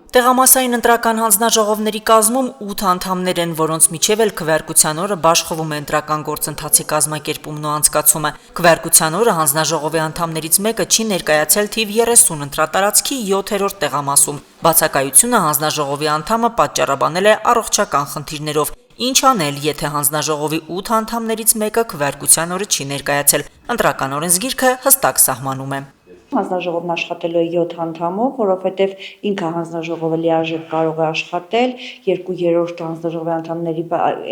Տեղամասային ընտրական հանձնաժողովների կազմում 8 անդամներ են, որոնց միջև էլ քվեարկության օրը բաշխվում է ընտրական գործընթացի կազմակերպումն ու անցկացումը։ Քվեարկության օրը հանձնաժողովի անդամներից մեկը չի ներկայացել թիվ 30 ընտրատարածքի 7-րդ տեղամասում։ Բացակայությունը հանձնաժողովի անդամը պատճառաբանել է առողջական խնդիրներով։ Ինչ անել, եթե հանձնաժողովի 8 անդամներից մեկը քվեարկության օրը չի ներկայացել։ Ընտրական օրենսգիրքը հստակ սահմանում է։ Հանձնաժողովն աշխատելու է 7 անդամով, որովհետև ինքը հանձնաժողովը լիարժեք կարող է աշխատել, 2/3 հանձնաժողովի անդամների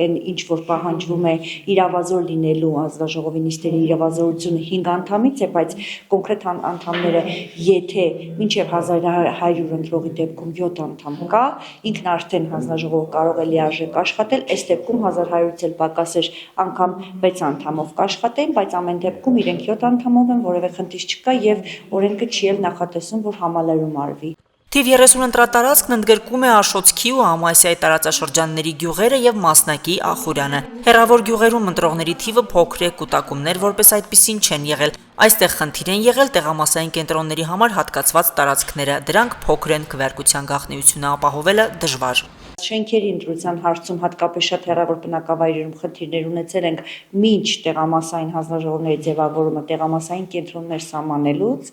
այն ինչ որ պահանջվում է իրավազոր լինելու հանձնաժողովի նիստերի իրավազորությունը 5 անդամից է, բայց կոնկրետ անդամները, եթե մինչև 1100 ընտրողի դեպքում 7 անդամ կա, ինքն արդեն հանձնաժողովը կարող է լիարժեք աշխատել, այս դեպքում 1100-ից էլ պակաս էր անգամ 6 անդամով կաշխատեն, բայց ամեն դեպքում իրենք 7 անդամով են, որևէ խնդիր չկա եւ օրենքը չի էլ նախատեսում, որ համալրում արվի։ Թիվ 30 ընտրատարածքն ընդգրկում է Աշոտքի ու Ամասիայի տարածաշրջանների գյուղերը եւ Մասնակի Ախուրյանը։ Հեռավոր գյուղերում ընտրողների թիվը փոքր է, կուտակումներ որպես այդպիսին չեն եղել։ Այստեղ խնդիր են եղել տեղամասային կենտրոնների համար հատկացված տարածքները։ Դրանք փոքր են, քվեարկության գաղտնիությունը ապահովելը դժվար։ Շենքերի ընտրության հարցում հատկապես շատ հեռավոր բնակավայրերում խնդիրներ ունեցել ենք մինչ տեղամասային հանձնաժողովների ձևավորումը տեղամասային կենտրոններ սահմանելուց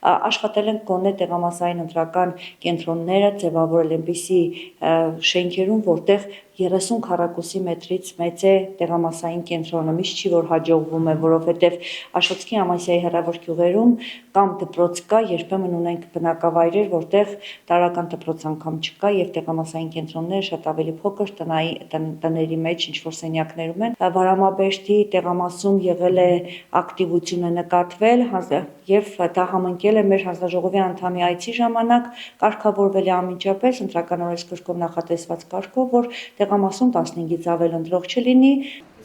աշխատել ենք գոնե տեղամասային ընտրական կենտրոնները ձևավորել այնպիսի շենքերում, որտեղ 30 քառակուսի մետրից մեծ է տեղամասային կենտրոնը, միշտ չի որ հաջողվում է, որովհետև Աշոտքի Ամասիայի հեռավոր գյուղերում կամ դպրոց կա, երբեմն ունենք բնակավայրեր, որտեղ տարրական դպրոց անգամ չկա եւ տեղամասային կենտրոնները շատ ավելի փոքր տների մեջ ինչ որ սենյակներում են։ Վարամաբերդի տեղամասում եղել է ակտիվությունը նկատվել եւ դա համընկել է մեր հանձնաժողովի անդամի այցի ժամանակ, կարգավորվել է անմիջապես ընտրական օրենսգրքում նախատեսված կարգով, որ տեղամասում 15-ից ավել ընտրող չլինի։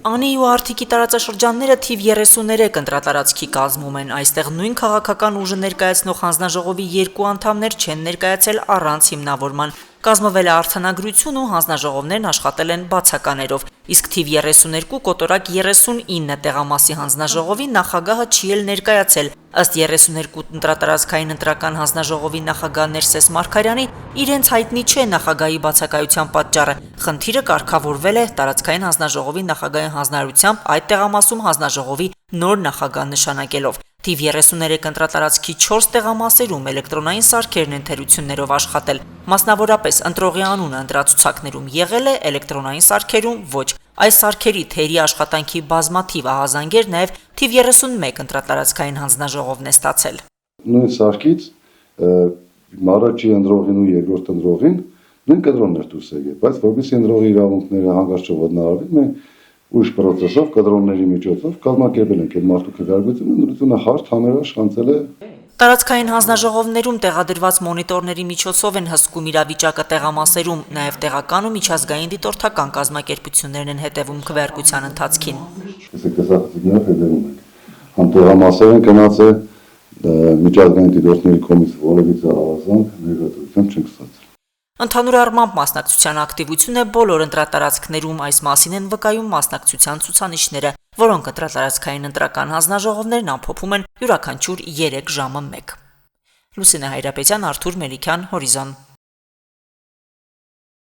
Անի ու Արթիկի տարածաշրջանները թիվ 33 ընտրատարածքի կազմում են։ Այստեղ նույն քաղաքական ուժը ներկայացնող հանձնաժողովի 2 անդամներ չեն ներկայացել առանց հիմնավորման։ Կազմվել է արձանագրություն ու հանձնաժողովներն աշխատել են բացականերով, իսկ թիվ 32 կոտորակ 39 տեղամասի հանձնաժողովի նախագահը չի էլ ներկայացել։ Ըստ 32 ընտրատարածքային ընտրական հանձնաժողովի նախագահ Ներսես Մարգարյանի, իրենց հայտնի չէ նախագահի բացակայության պատճառը։ Խնդիրը կարգավորվել է տարածքային հանձնաժողովի նախագահի հանձնարարությամբ այդ տեղամասում հանձնաժողովի նոր նախագահ նշանակելով։ Թիվ 33 ընտրատարածքի 4 տեղամասերում էլեկտրոնային սարքերն են թերություններով աշխատել։ Մասնավորապես ընտրողի անունը ընտրացուցակներում եղել է, էլեկտրոնային սարքերում ոչ։ Այս սարքերի թերի աշխատանքի բազմաթիվ ահազանգեր նաև թիվ 31 ընտրատարածքային հանձնաժողովն է ստացել։ Նույն սարքից առաջի ընտրողին ու երկրորդ ընտրողին նույն կտրոններ դուրս եկել, բայց որպեսզի ընտրողի իրավունքները հանգարցով ոտնահարվի, մենք ուշ պրոցեսով կտրոնների միջոցով կազմակերպել ենք այդ մարդու քվեարկությունը, ընտրությունը հարթ համերաշխ անցել է։ Տարածքային հանձնաժողովներում տեղադրված մոնիտորների միջոցով են հսկում իրավիճակը տեղամասերում, նաև տեղական ու միջազգային դիտորդական կազմակերպություններն են հետևում քվեարկության ընթացքին։ Տեսակցություններ հետևում ենք։ Համ տեղամասերն գնաց է միջազգային դիտորդների կոմիսիա որևիցե ավազանք ներկայացում չենք ստացել։ Ընդհանուր առմամբ մասնակցության ակտիվությունը բոլոր ընտրատարածքներում, այս մասին են վկայում մասնակցության ցուցանիշները, որոնք ընտրատարածքային ընտրական հանձնաժողովներն ամփոփում են յուրաքանչյուր 3 ժամը 1։ Լուսինե Հայրապետյան, Արթուր Մելիքյան, Հորիզոն։